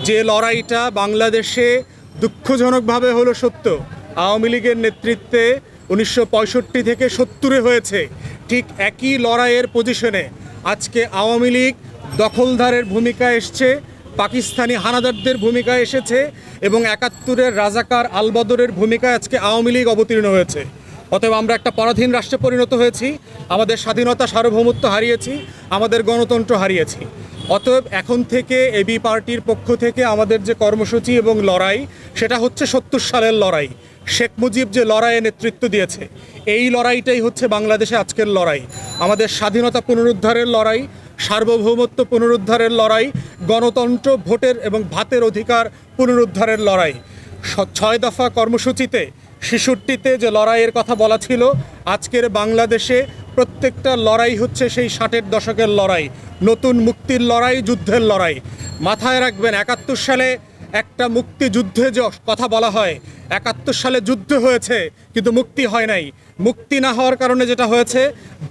যে লড়াইটা বাংলাদেশে দুঃখজনকভাবে হলো সত্য, আওয়ামী লীগের নেতৃত্বে 1965 থেকে 70-এ হয়েছে, ঠিক একই লড়াইয়ের পজিশনে আজকে আওয়ামী লীগ দখলদারের ভূমিকা এসছে, পাকিস্তানি হানাদারদের ভূমিকা এসেছে এবং 71-এর রাজাকার আলবদরের ভূমিকায় আজকে আওয়ামী লীগ অবতীর্ণ হয়েছে। অতএব আমরা একটা পরাধীন রাষ্ট্রে পরিণত হয়েছি, আমাদের স্বাধীনতা সার্বভৌমত্ব হারিয়েছি, আমাদের গণতন্ত্র হারিয়েছি। অতএব এখন থেকে এবি পার্টির পক্ষ থেকে আমাদের যে কর্মসূচি এবং লড়াই, সেটা হচ্ছে 70 সালের লড়াই। শেখ মুজিব যে লড়াইয়ে নেতৃত্ব দিয়েছে, এই লড়াইটাই হচ্ছে বাংলাদেশে আজকের লড়াই। আমাদের স্বাধীনতা পুনরুদ্ধারের লড়াই, সার্বভৌমত্ব পুনরুদ্ধারের লড়াই, গণতন্ত্র, ভোটের এবং ভাতের অধিকার পুনরুদ্ধারের লড়াই। 6 দফা কর্মসূচিতে 66-তে যে লড়াইয়ের কথা বলা ছিল, আজকের বাংলাদেশে প্রত্যেকটা লড়াই হচ্ছে সেই 60-এর দশকের লড়াই, নতুন মুক্তির লড়াই, যুদ্ধের লড়াই। মাথায় রাখবেন, 71 সালে একটা মুক্তিযুদ্ধে যে কথা বলা হয়, 71 সালে যুদ্ধ হয়েছে কিন্তু মুক্তি হয় নাই। মুক্তি না হওয়ার কারণে যেটা হয়েছে,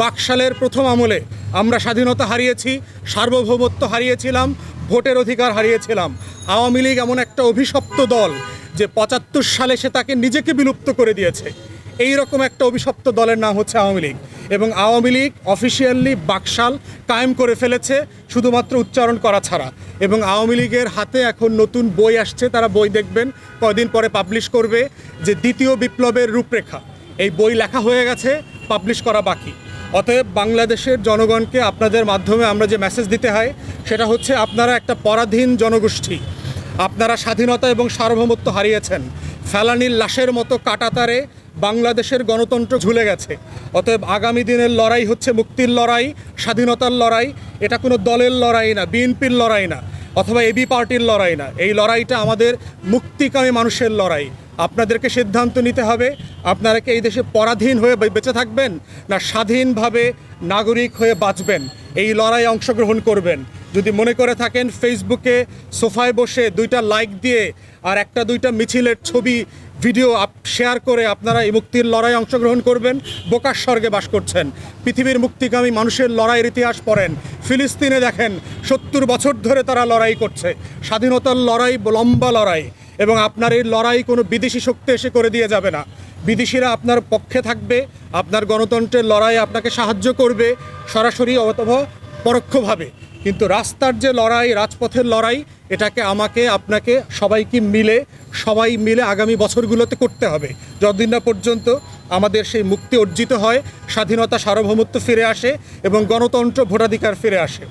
বাকশালের প্রথম আমলে আমরা স্বাধীনতা হারিয়েছি, সার্বভৌমত্ব হারিয়েছিলাম, ভোটের অধিকার হারিয়েছিলাম। আওয়ামী লীগ এমন একটা অভিশপ্ত দল যে 75 সালে সে তাকে নিজেকে বিলুপ্ত করে দিয়েছে। এই রকম একটা অভিশপ্ত দলের নাম হচ্ছে আওয়ামী লীগ, এবং আওয়ামী লীগ অফিসিয়ালি বাকশাল কায়েম করে ফেলেছে শুধুমাত্র উচ্চারণ করা ছাড়া। এবং আওয়ামী লীগের হাতে এখন নতুন বই আসছে, তারা বই দেখবেন, কয়দিন পরে পাবলিশ করবে, যে দ্বিতীয় বিপ্লবের রূপরেখা। এই বই লেখা হয়ে গেছে, পাবলিশ করা বাকি। অতএব বাংলাদেশের জনগণকে আপনাদের মাধ্যমে আমরা যে মেসেজ দিতে হয়, সেটা হচ্ছে আপনারা একটা পরাধীন জনগোষ্ঠী, আপনারা স্বাধীনতা এবং সার্বভৌমত্ব হারিয়েছেন। ফেলানির লাশের মতো কাঁটাতারে বাংলাদেশের গণতন্ত্র ঝুলে গেছে। অতএব আগামী দিনের লড়াই হচ্ছে মুক্তির লড়াই, স্বাধীনতার লড়াই। এটা কোনো দলের লড়াই না, বিএনপির লড়াই না, অথবা এবি পার্টির লড়াই না। এই লড়াইটা আমাদের মুক্তিকামী মানুষের লড়াই। আপনাদেরকে সিদ্ধান্ত নিতে হবে, আপনারা কি এই দেশে পরাধীন হয়ে বেঁচে থাকবেন, না স্বাধীনভাবে নাগরিক হয়ে বাঁচবেন। এই লড়াইয়ে অংশগ্রহণ করবেন। যদি মনে করে থাকেন ফেসবুকে সোফায় বসে 2টা লাইক দিয়ে আর 1-2টা মিছিলের ছবি ভিডিও শেয়ার করে আপনারা এই মুক্তির লড়াইয়ে অংশগ্রহণ করবেন, বোকার স্বর্গে বাস করছেন। পৃথিবীর মুক্তিকামী মানুষের লড়াইয়ের ইতিহাস পড়েন। ফিলিস্তিনে দেখেন, 70 বছর ধরে তারা লড়াই করছে, স্বাধীনতার লড়াই, লম্বা লড়াই। এবং আপনার এই লড়াই কোনো বিদেশি শক্তি এসে করে দিয়ে যাবে না। বিদেশিরা আপনার পক্ষে থাকবে, আপনার গণতন্ত্রের লড়াই আপনাকে সাহায্য করবে সরাসরি অথবা পরোক্ষভাবে। কিন্তু রাস্তার যে লড়াই, রাজপথের লড়াই, এটাকে আমাকে, আপনাকে, সবাই মিলে আগামী বছরগুলোতে করতে হবে, যতদিন না পর্যন্ত আমাদের সেই মুক্তি অর্জিত হয়, স্বাধীনতা সার্বভৌমত্ব ফিরে আসে এবং গণতন্ত্র, ভোটাধিকার ফিরে আসে।